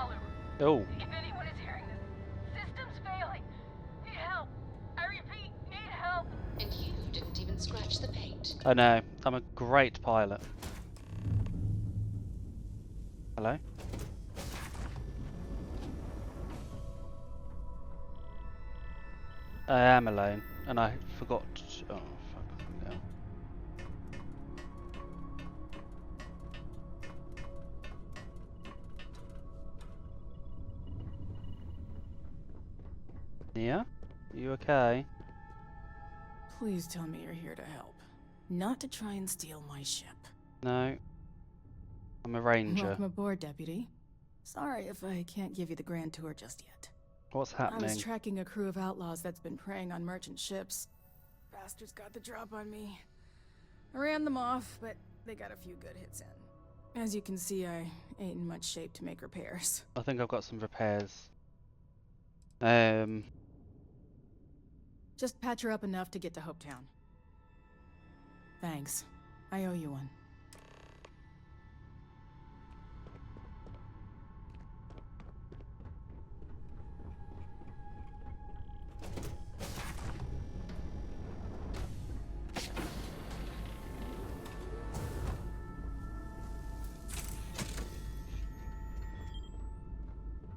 Kalu. Oh. If anyone is hearing this, system's failing. Need help. I repeat, need help. And you didn't even scratch the paint. I know. I'm a great pilot. Hello? I am alone, and I forgot. Oh, fuck. No. Nia? You okay? Please tell me you're here to help. Not to try and steal my ship. No. I'm a ranger. Welcome aboard, Deputy. Sorry if I can't give you the grand tour just yet. What's I was happening? tracking a crew of outlaws that's been preying on merchant ships. Bastards got the drop on me. I ran them off, but they got a few good hits in. As you can see, I ain't in much shape to make repairs. I think I've got some repairs. Just patch her up enough to get to HopeTown. Thanks. I owe you one.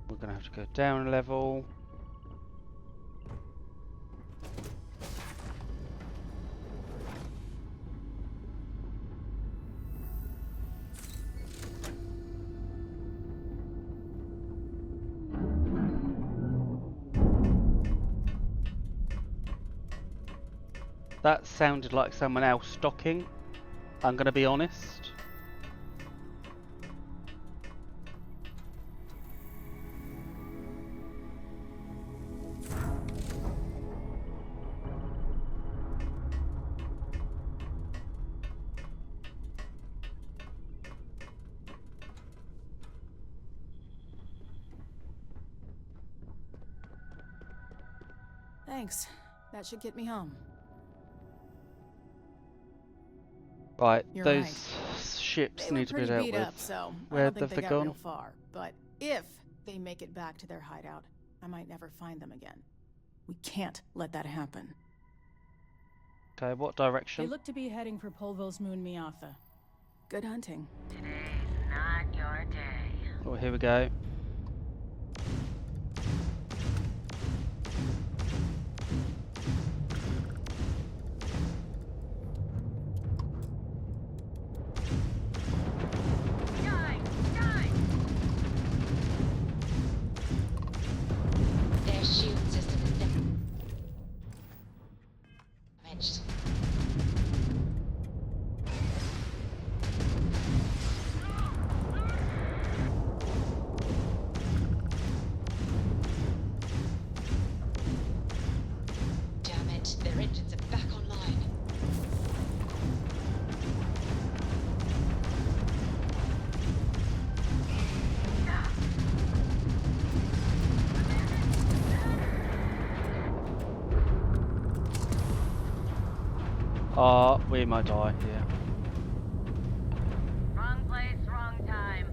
We're gonna have to go down a level. That sounded like someone else docking. I'm gonna be honest. Thanks. That should get me home. Right, You're those right. ships They were need to be pretty dealt beat with. up, so I Where don't think have they they got gone? real far. But if they make it back to their hideout, I might never find them again. We can't let that happen. Okay, what They direction? look to be heading for Polvo's moon, Miatha. Good hunting. Today's not your day. Oh, here we go. Guy! Guy! Their shield system is damaged. Damn it, their engines are back online. We might die here. Wrong place, wrong time.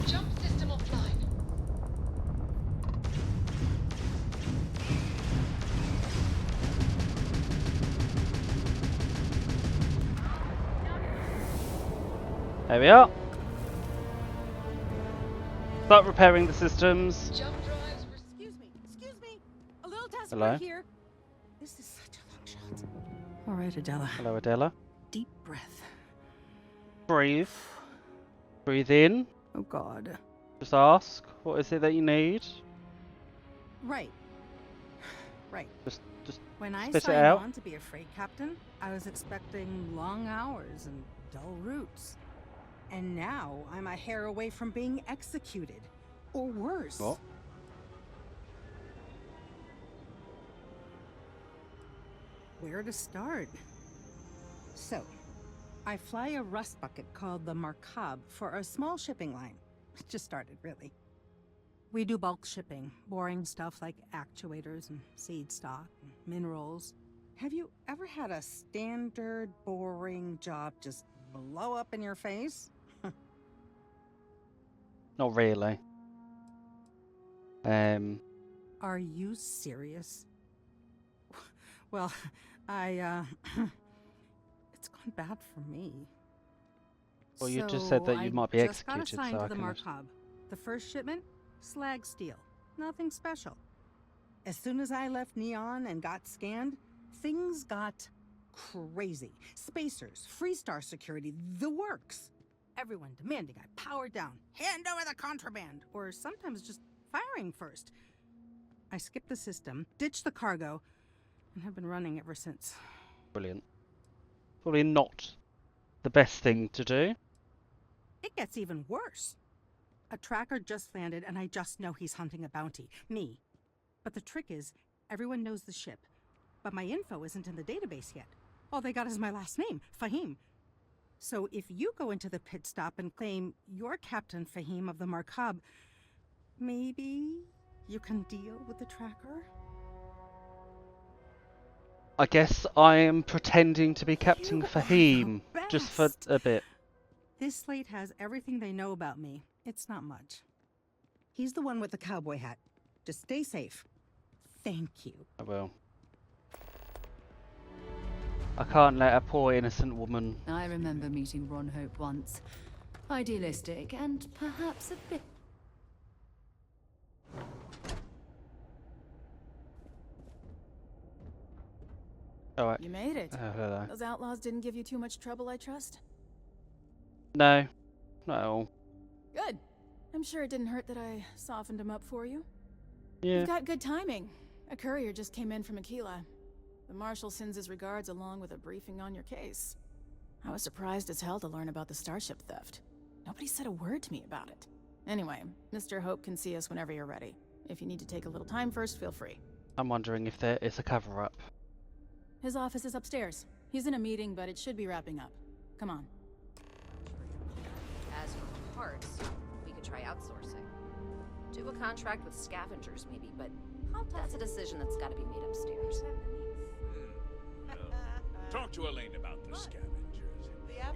Jump system offline. There we are. Start repairing the systems. Jump drives were Excuse me. A little desperate Hello? here. This is such a long shot. All right, Adella. Hello, Adella. Deep breath. Breathe. Breathe in. Oh, God. Just ask, what is it that you need? Right. Just When I spit it signed out. on to be a freight captain, I was expecting long hours and dull routes. And now I'm a hair away from being executed. Or worse. What? Where to start? So, I fly a rust bucket called the Markab for a small shipping line. It just started, really. We do bulk shipping, boring stuff like actuators and seed stock and minerals. Have you ever had a standard, boring job just blow up in your face? Not really. Are you serious? Well, it's gone bad for me. Well, you just said that you might be I just got executed, assigned so I to the can... Markab. The first shipment, slag steel. Nothing special. As soon as I left Neon and got scanned, things got crazy. Spacers, Freestar security, the works. Everyone demanding I power down, hand over the contraband, or sometimes just firing first. I skipped the system, ditched the cargo, and have been running ever since. Brilliant. Probably not the best thing to do. It gets even worse. A tracker just landed and I just know he's hunting a bounty. Me. But the trick is, everyone knows the ship. But my info isn't in the database yet. All they got is my last name, Fahim. So if you go into the pit stop and claim you're Captain Fahim of the Markab, maybe you can deal with the tracker? I guess I am pretending to be Captain You are Fahim, the just for best. a bit. This slate has everything they know about me. It's not much. He's the one with the cowboy hat. Just stay safe. Thank you. I will. I can't let a poor innocent woman... I remember meeting Ron Hope once. Idealistic and perhaps a bit... Alright. You made it. Hello. Those outlaws didn't give you too much trouble, I trust? No. Not at all. Good. I'm sure it didn't hurt that I softened them up for you. Yeah. You've got good timing. A courier just came in from Aquila. The Marshal sends his regards along with a briefing on your case. I was surprised as hell to learn about the starship theft. Nobody said a word to me about it. Anyway, Mr. Hope can see us whenever you're ready. If you need to take a little time first, feel free. I'm wondering if there is a cover-up. His office is upstairs. He's in a meeting, but it should be wrapping up. Come on. As for parts, we could try outsourcing. Do a contract with scavengers, maybe, but that's a decision that's got to be made upstairs. Talk to Elaine about the scavengers.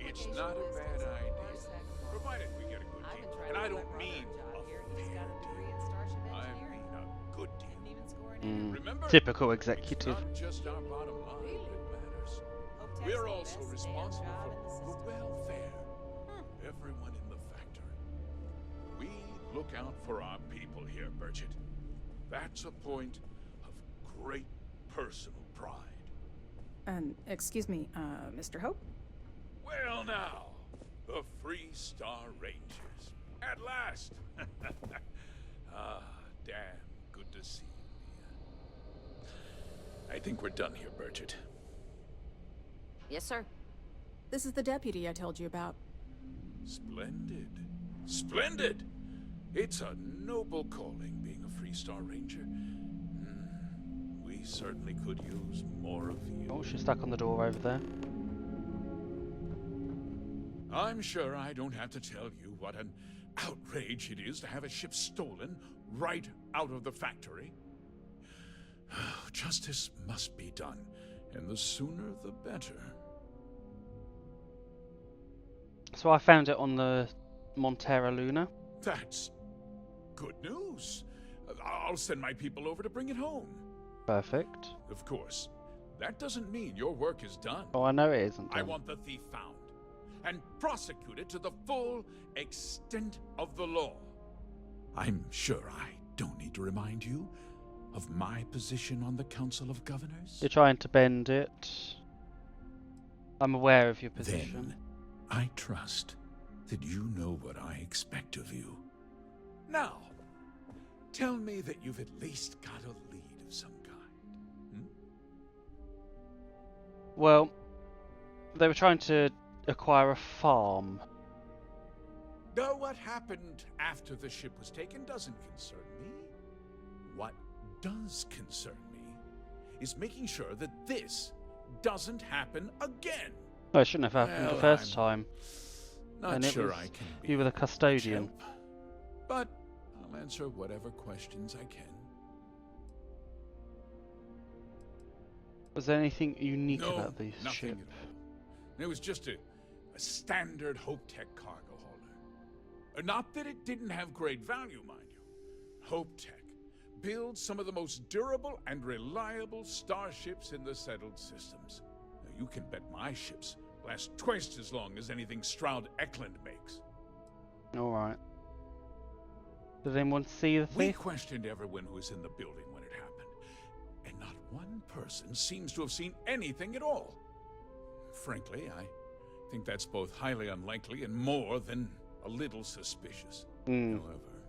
It's not a bad idea, provided we get a good deal. And I don't mean a fair deal. I mean a good deal. Remember, Typical executive. it's not just our bottom line that matters. We're also responsible for the welfare of everyone in the factory. We look out for our people here, Burchett. That's a point of great personal pride. Excuse me, Mr. Hope? Well now, the Freestar Rangers. At last! Ah, damn good to see you, Mia. I think we're done here, Burchett. Yes, sir. This is the deputy I told you about. Splendid. Splendid! It's a noble calling, being a Freestar Ranger. We certainly could use more of you. Oh, she's stuck on the door over there. I'm sure I don't have to tell you what an outrage it is to have a ship stolen right out of the factory. Justice must be done, and the sooner the better. So I found it on the Montera Luna. That's good news. I'll send my people over to bring it home. Perfect. Of course, that doesn't mean your work is done. Oh, I know it isn't I done. want the thief found and prosecuted to the full extent of the law. I'm sure I don't need to remind you of my position on the Council of Governors. You're trying to bend it. I'm aware of your position. Then I trust that you know what I expect of you. Now, tell me that you've at least got a lead of some kind. Well, they were trying to acquire a farm. Now, what happened after the ship was taken doesn't concern me. What does concern me is making sure that this doesn't happen again. No, it shouldn't have happened the first time. Not And it sure was I can be you were the much custodian. help, but I'll answer whatever questions I can. Was there anything unique No, about this nothing ship? at all. It was just a standard HopeTech cargo hauler. Not that it didn't have great value, mind you. HopeTech builds some of the most durable and reliable starships in the settled systems. Now, you can bet my ships last twice as long as anything Stroud Eklund makes. Alright. Did anyone see the We thief? questioned everyone who was in the building when it happened, and not one person seems to have seen anything at all. Frankly, I think that's both highly unlikely and more than a little suspicious. However,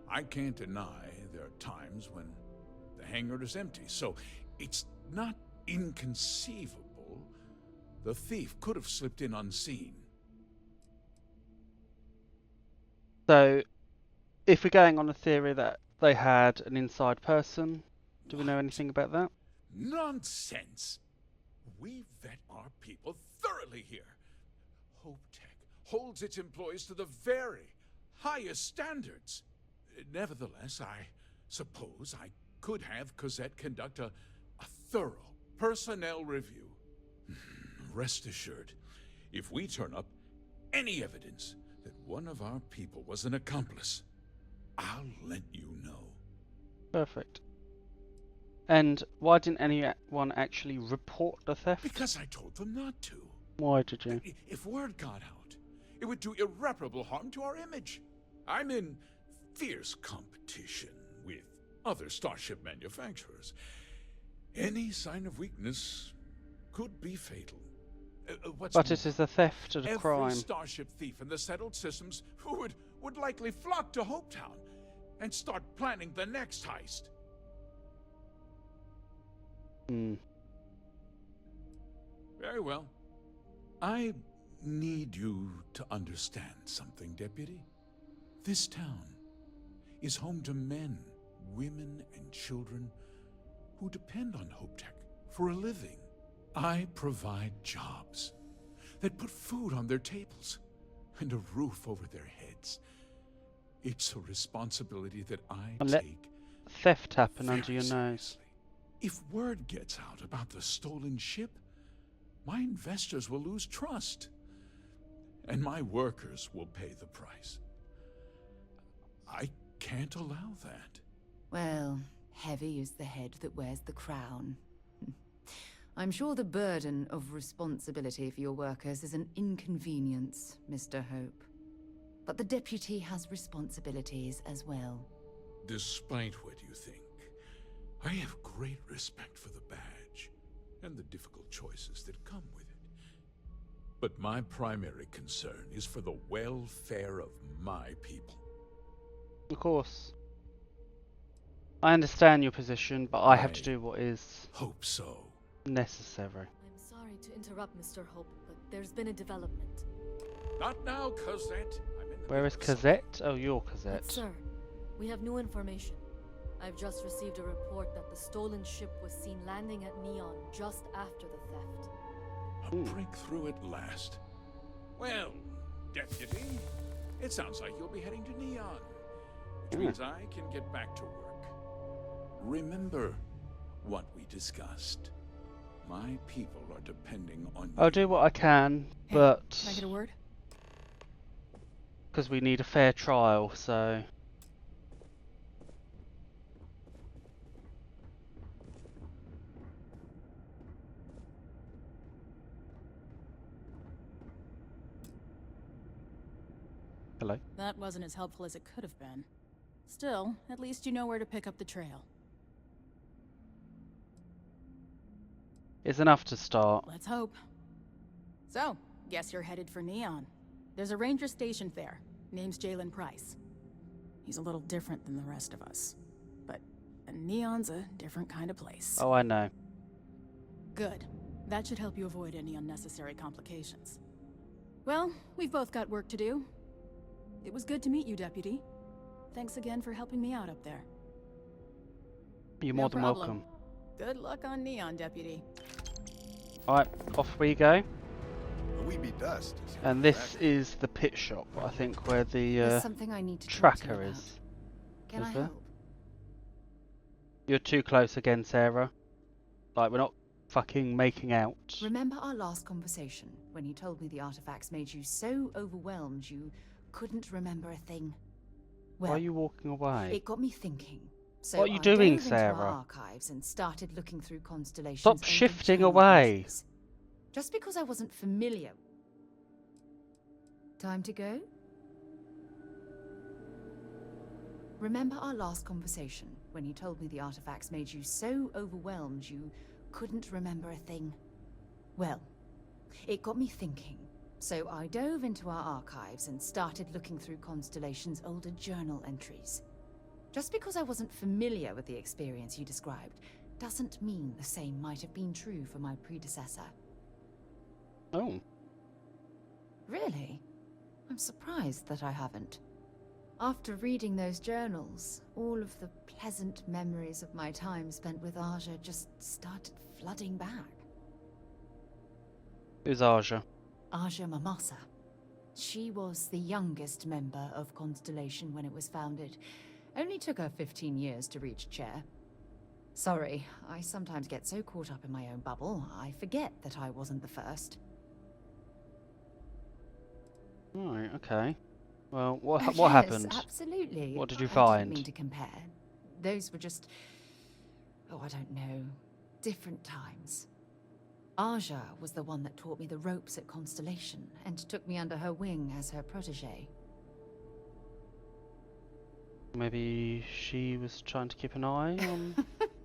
I can't deny there are times when the hangar is empty, so it's not inconceivable the thief could have slipped in unseen. So, if we're going on the theory that they had an inside person, do we know anything about that? Nonsense! We vet our people thoroughly here. HopeTech holds its employees to the very highest standards. Nevertheless, I suppose I could have Cosette conduct a thorough personnel review. Rest assured, if we turn up any evidence that one of our people was an accomplice, I'll let you know. Perfect. And why didn't anyone actually report the theft? Because I told them not to. Why did you? If word got out, it would do irreparable harm to our image. I'm in fierce competition with other starship manufacturers. Any sign of weakness could be fatal. What's But more, it is a theft and a every crime. starship thief in the settled systems would likely flock to HopeTown and start planning the next heist. Very well. I need you to understand something, Deputy. This town is home to men, women, and children who depend on HopeTech for a living. I provide jobs that put food on their tables and a roof over their heads. It's a responsibility that I And let take theft happen very under your nose. seriously. If word gets out about the stolen ship, my investors will lose trust, and my workers will pay the price. I can't allow that. Well, heavy is the head that wears the crown. I'm sure the burden of responsibility for your workers is an inconvenience, Mr. Hope. But the deputy has responsibilities as well. Despite what you think, I have great respect for the badge and the difficult choices that come with it. But my primary concern is for the welfare of my people. Of course. I understand your position, but I have to do what is Hope so. necessary. I'm sorry to interrupt, Mr. Hope, but there's been a development. Not now, Cosette. I'm in the Where is middle of something. Cosette? Oh, you're Cosette. But, sir, we have new information. I've just received a report that the stolen ship was seen landing at Neon just after the theft. A breakthrough at last. Well, Deputy, it sounds like you'll be heading to Neon, which means I can get back to work. Remember what we discussed. My people are depending on you. I'll do what I can, Hey, but Can I get a word? because we need a fair trial, so hello. That wasn't as helpful as it could have been. Still, at least you know where to pick up the trail. It's enough to start. Let's hope. So, guess you're headed for Neon. There's a ranger stationed there. Name's Jalen Price. He's a little different than the rest of us. But Neon's a different kind of place. Oh, I know. Good. That should help you avoid any unnecessary complications. Well, we've both got work to do. It was good to meet you, Deputy. Thanks again for helping me out up there. You're No more than problem. welcome. Good luck on Neon, Deputy. Alright, off we go. But we be dust. And this is the pit shop, I think, where the There's something I need to talk to you tracker about. is. Can Is I there? help? You're too close again, Sarah. Like, we're not fucking making out. Remember our last conversation when you told me the artifacts made you so overwhelmed you couldn't remember a thing. Why Well, are you walking away? it got me thinking. So What are you I doing, dove into our Sarah? archives and started looking through Constellation's Stop older shifting journal away. entries. Just because I wasn't familiar. Time to go? Remember our last conversation when you told me the artifacts made you so overwhelmed you couldn't remember a thing? Well, it got me thinking. So I dove into our archives and started looking through Constellation's older journal entries. Just because I wasn't familiar with the experience you described doesn't mean the same might have been true for my predecessor. Oh. Really? I'm surprised that I haven't. After reading those journals, all of the pleasant memories of my time spent with Aja just started flooding back. Who's Aja? Aja Mamasa. She was the youngest member of Constellation when it was founded. Only took her 15 years to reach chair. Sorry, I sometimes get so caught up in my own bubble, I forget that I wasn't the first. Right, okay. Well, what Yes, happened? Absolutely. What did you I find? didn't mean to compare. Those were just, oh, I don't know, different times. Aja was the one that taught me the ropes at Constellation and took me under her wing as her protege. Maybe she was trying to keep an eye on...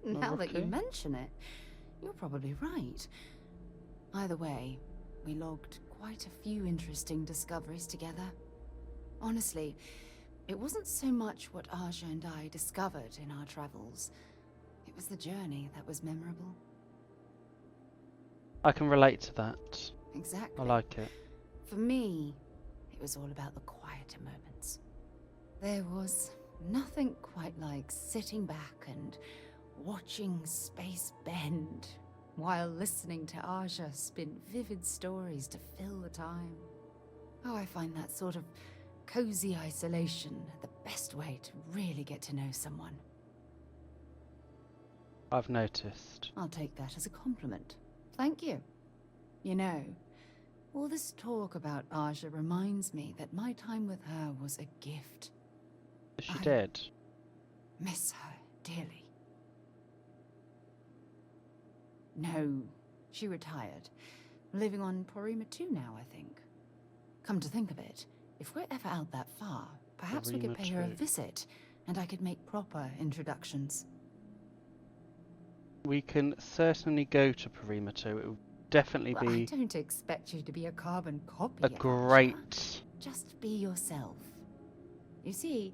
Now that you Rookie? mention it, you're probably right. Either way, we logged quite a few interesting discoveries together. Honestly, it wasn't so much what Aja and I discovered in our travels. It was the journey that was memorable. I can relate to that. Exactly. I like it. For me, it was all about the quieter moments. There was nothing quite like sitting back and watching space bend while listening to Aja spin vivid stories to fill the time. Oh, I find that sort of cozy isolation the best way to really get to know someone. I've noticed. I'll take that as a compliment. Thank you. You know, all this talk about Aja reminds me that my time with her was a gift. Is she I dead? Miss her dearly. No, she retired. Living on Porrima 2 now, I think. Come to think of it, if we're ever out that far, perhaps we could Porrima pay her a 2. visit, and I could make proper introductions. We can certainly go to Perrima 2. It would definitely Well, I be don't expect you to be a carbon copy a of Aja. great... Just be yourself. You see,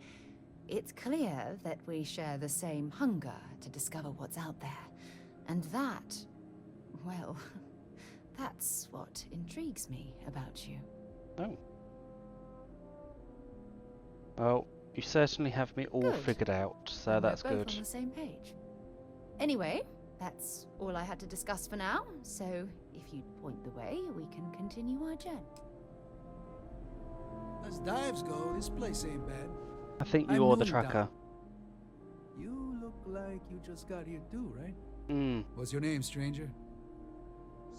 it's clear that we share the same hunger to discover what's out there. And that, well, that's what intrigues me about you. Oh. Well, you certainly have me all Good. figured out, so Then that's we're both good. on the same page. Anyway, that's all I had to discuss for now. So, if you'd point the way, we can continue our journey. As dives go, this place ain't bad. I think I'm you're the new tracker. down. You look like you just got here too, right? Hmm. What's your name, stranger?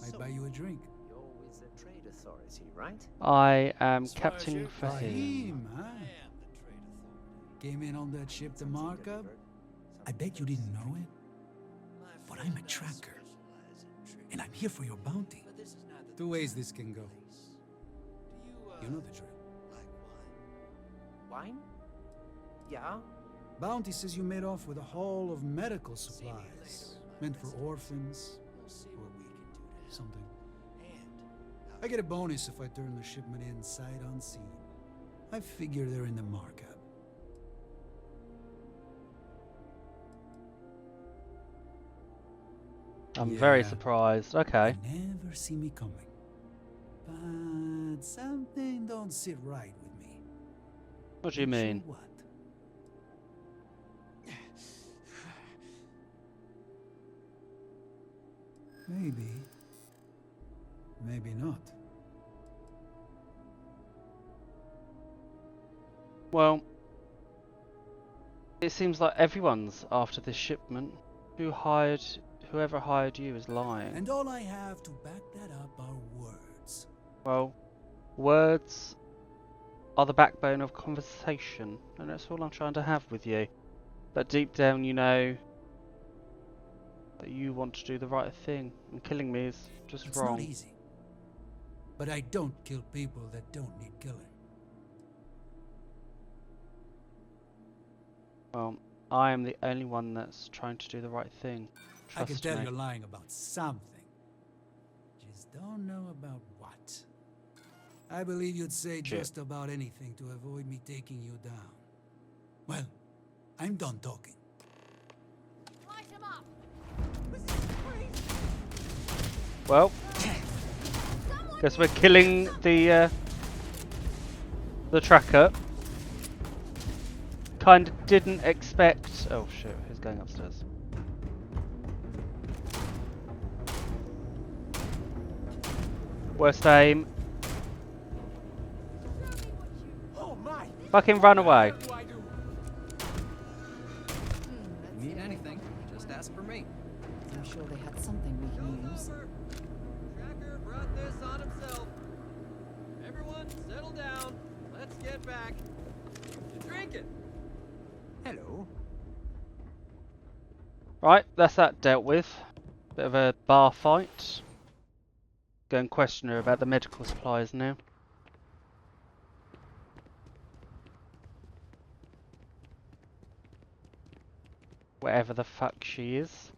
I'd buy you a drink. You're with the trade authority, right? I am As far as Captain you're Fahim. Fahim, huh? Came in on that ship to Markup? I bet you didn't know it. But I'm a tracker. And I'm here for your bounty. Two ways this can go. You know the drill. Wine? Yeah? Bounty says you made off with a haul of medical supplies. Meant for orphans. Or something. I get a bonus if I turn the shipment in sight unseen. I figure they're in the markup. I'm very Yeah. surprised. Okay. You never see me coming. But something don't sit right with me. What do you Not sure mean? what? Maybe. Maybe not. Well, it seems like everyone's after this shipment. Whoever hired you is lying. And all I have to back that up are words. Well, words are the backbone of conversation, and that's all I'm trying to have with you. But deep down, you know that you want to do the right thing, and killing me is just It's wrong. not easy. But I don't kill people that don't need killing. Well, I am the only one that's trying to do the right thing. I can Trust tell me. you're lying about something. Just don't know about what. I believe you'd say just about anything to avoid me taking you down. Well, I'm done talking. Light him up! Well, guess we're killing the tracker. Kind of didn't expect. Oh shit! Who's going upstairs? Worst aim. Oh my! Fucking run away. Need anything, just ask for me. I'm sure they had something we can use. Tracker brought this on himself. Everyone, settle down. Let's get back to drinking. Hello. Right, that's that dealt with. Bit of a bar fight. Go and question her about the medical supplies now. Wherever the fuck she is.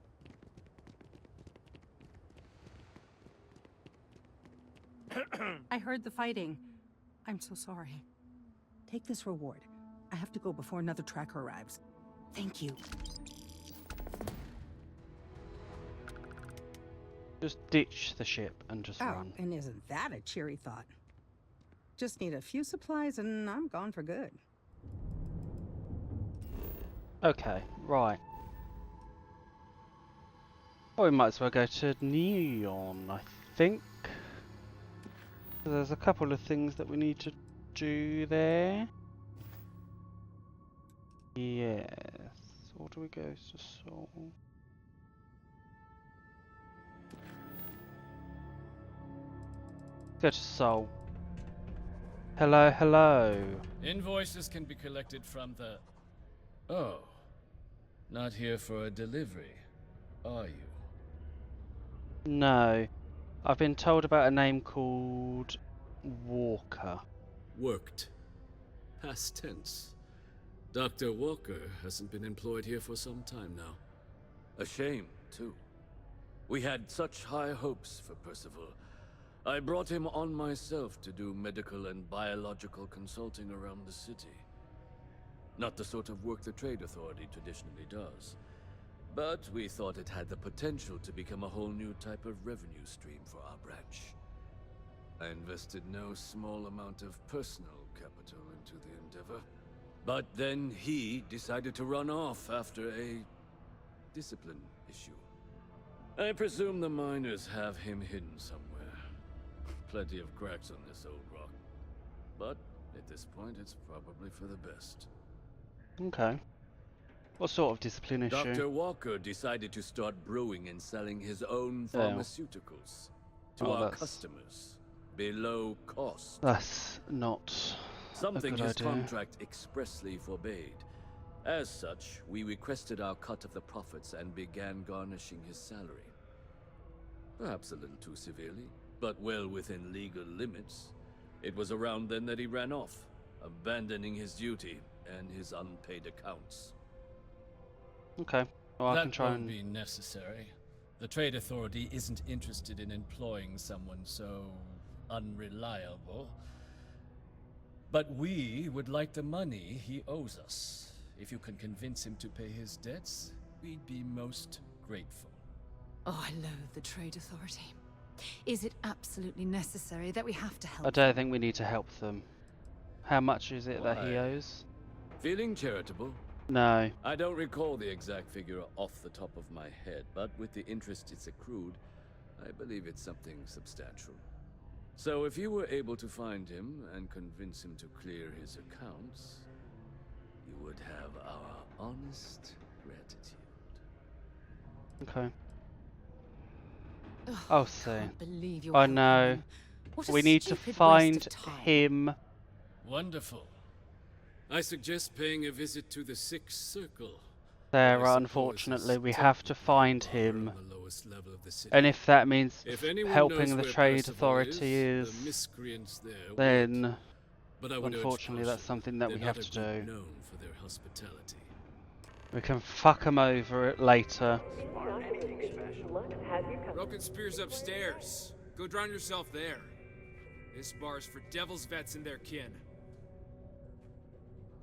I heard the fighting. I'm so sorry. Take this reward. I have to go before another tracker arrives. Thank you. Just ditch the ship and just run. And isn't that a cheery thought? Just need a few supplies and I'm gone for good. Okay, right. Well, we might as well go to Neon, I think. There's a couple of things that we need to do there. Yes. Or do we go to Seoul? Go to Seoul. Hello, hello. Invoices can be collected from the... Oh. Not here for a delivery, are you? No. I've been told about a name called Walker. Worked. Past tense. Dr. Walker hasn't been employed here for some time now. A shame, too. We had such high hopes for Percival. I brought him on myself to do medical and biological consulting around the city. Not the sort of work the Trade Authority traditionally does. But we thought it had the potential to become a whole new type of revenue stream for our branch. I invested no small amount of personal capital into the endeavor. But then he decided to run off after a discipline issue. I presume the miners have him hidden somewhere. Plenty of cracks on this old rock. But at this point, it's probably for the best. Okay. What sort of discipline issue? Dr. Walker decided to start brewing and selling his own pharmaceuticals to our customers below cost. That's not something a good his idea. contract expressly forbade. As such, we requested our cut of the profits and began garnishing his salary. Perhaps a little too severely, but well within legal limits. It was around then that he ran off, abandoning his duty and his unpaid accounts. Okay. Well, I can That try won't and... be necessary. The Trade Authority isn't interested in employing someone so unreliable. But we would like the money he owes us. If you can convince him to pay his debts, we'd be most grateful. Oh, I loathe the Trade Authority. Is it absolutely necessary that we have to help I don't think we need to help them. How much is it that he Why? owes? Feeling charitable? No. I don't recall the exact figure off the top of my head, but with the interest it's accrued, I believe it's something substantial. So if you were able to find him and convince him to clear his accounts, you would have our honest gratitude. Okay. Ugh, I'll see. can't believe you're I helping know. them. What a We need to stupid waste find of time. him Wonderful. I suggest paying a visit to the Sixth Circle. Sarah, unfortunately, we have to find him. And if that means helping the trade authority then unfortunately that's something that we have to do. We can fuck them over it later. Broken Spear's upstairs. Go drown yourself there. This bar's for Devil's Vets and their kin.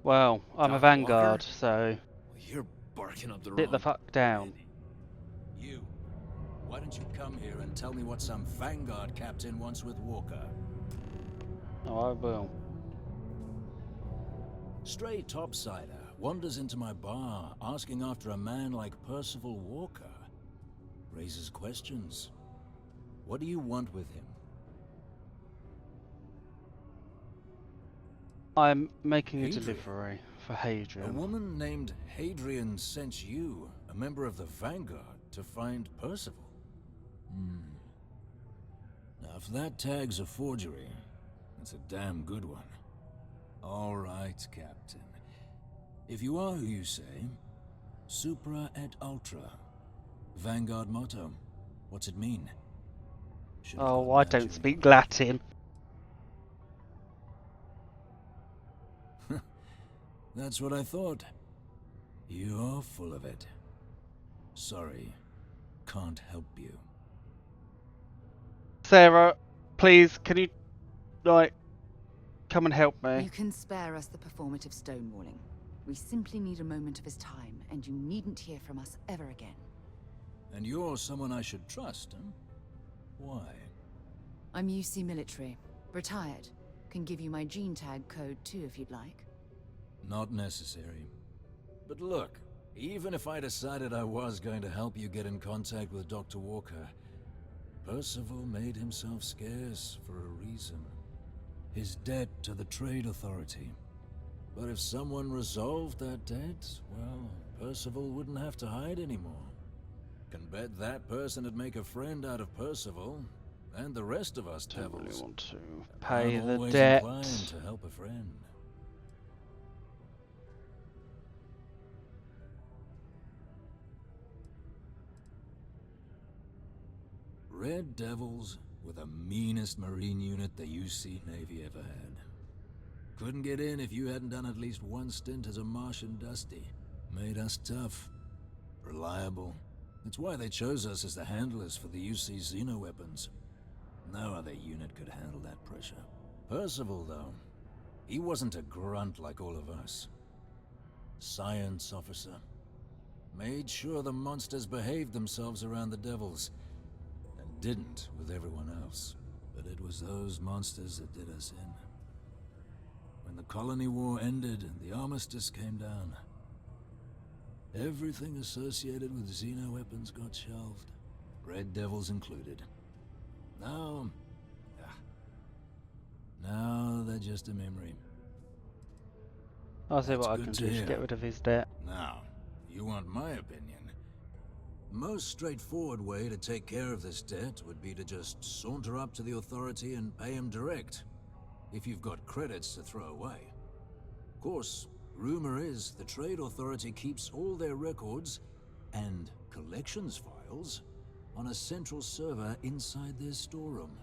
Well, I'm a Vanguard, so You're barking up the sit the wrong. fuck down. You. Why don't you come here and tell me what some Vanguard captain wants with Walker? Oh, I will. Stray topsider wanders into my bar asking after a man like Percival Walker. Raises questions. What do you want with him? I'm making a delivery for A Hadrian. woman named Hadrian sent you, a member of the Vanguard, to find Percival. Now, if that tag's a forgery, it's a damn good one. All right, Captain. If you are who you say, Supra et Ultra. Vanguard motto. What's it mean? Oh, I don't speak Latin. That's what I thought. You're full of it. Sorry, can't help you. Sarah, please, can you, like, come and help me? You can spare us the performative stonewalling. We simply need a moment of his time, and you needn't hear from us ever again. And you're someone I should trust, huh? Why? I'm UC military. Retired. Can give you my gene tag code too if you'd like. Not necessary. But look, even if I decided I was going to help you get in contact with Dr. Walker, Percival made himself scarce for a reason. His debt to the Trade Authority. But if someone resolved that debt, well, Percival wouldn't have to hide anymore. Can bet that person would make a friend out of Percival, and the rest of us devils. Really want to pay I'm the always debt. inclined to help a friend. Red Devils were the meanest Marine unit the UC Navy ever had. Couldn't get in if you hadn't done at least one stint as a Martian Dusty. Made us tough, reliable. It's why they chose us as the handlers for the UC xenoweapons. No other unit could handle that pressure. Percival, though, he wasn't a grunt like all of us. Science officer. Made sure the monsters behaved themselves around the Devils. Didn't with everyone else, but it was those monsters that did us in. When the colony war ended and the armistice came down, everything associated with xenoweapons got shelved, Red Devils included. Now they're just a memory. I'll see what I That's can good do to to hear. get rid of his debt. Now, you want my opinion? Most straightforward way to take care of this debt would be to just saunter up to the authority and pay him direct, if you've got credits to throw away. Of course, rumor is the Trade Authority keeps all their records and collections files on a central server inside their storeroom.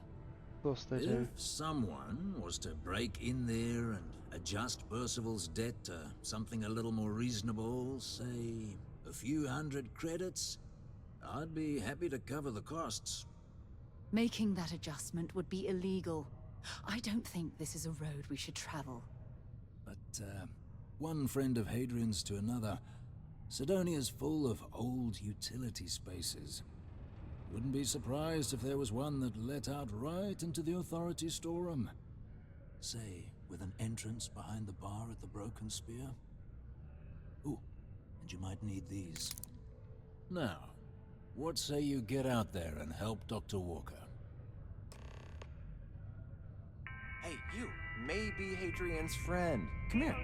Of course they do. If someone was to break in there and adjust Percival's debt to something a little more reasonable, say a few hundred credits, I'd be happy to cover the costs. Making that adjustment would be illegal. I don't think this is a road we should travel. But, one friend of Hadrian's to another, Cydonia's full of old utility spaces. Wouldn't be surprised if there was one that let out right into the authority storeroom. Say, with an entrance behind the bar at the Broken Spear. Ooh, and you might need these. Now, what say you get out there and help Dr. Walker? Hey, you may be Hadrian's friend. Come here.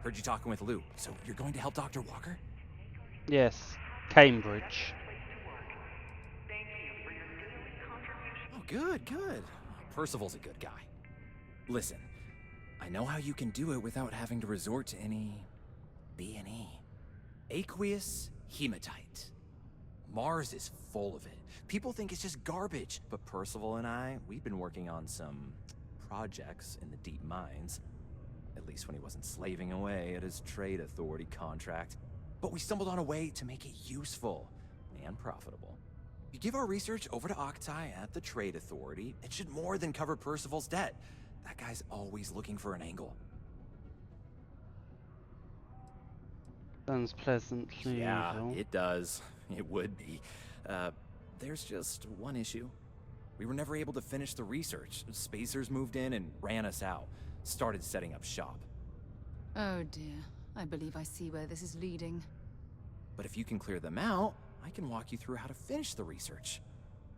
Heard you talking with Lou, so you're going to help Dr. Walker? Yes, Cambridge. Oh, good, good. Percival's a good guy. Listen, I know how you can do it without having to resort to any B&E. Aqueous hematite. Mars is full of it. People think it's just garbage, but Percival and I, we've been working on some projects in the deep mines. At least when he wasn't slaving away at his trade authority contract. But we stumbled on a way to make it useful and profitable. You give our research over to Octai at the trade authority, it should more than cover Percival's debt. That guy's always looking for an angle. Sounds pleasantly Yeah, evil. it does. It would be. There's just one issue. We were never able to finish the research. Spacers moved in and ran us out. Started setting up shop. Oh dear. I believe I see where this is leading. But if you can clear them out, I can walk you through how to finish the research.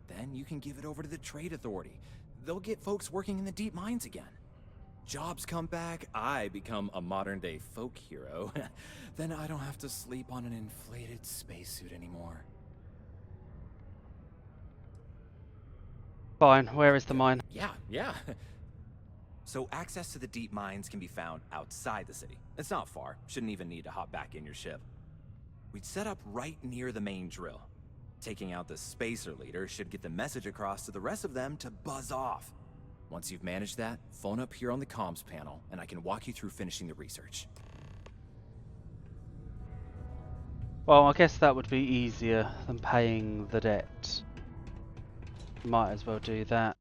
Then you can give it over to the trade authority. They'll get folks working in the deep mines again. Jobs come back, I become a modern-day folk hero. Then I don't have to sleep on an inflated spacesuit anymore. Fine, where is the mine? Yeah. So access to the deep mines can be found outside the city. It's not far. Shouldn't even need to hop back in your ship. We'd set up right near the main drill. Taking out the spacer leader should get the message across to the rest of them to buzz off. Once you've managed that, phone up here on the comms panel, and I can walk you through finishing the research. Well, I guess that would be easier than paying the debt. Might as well do that.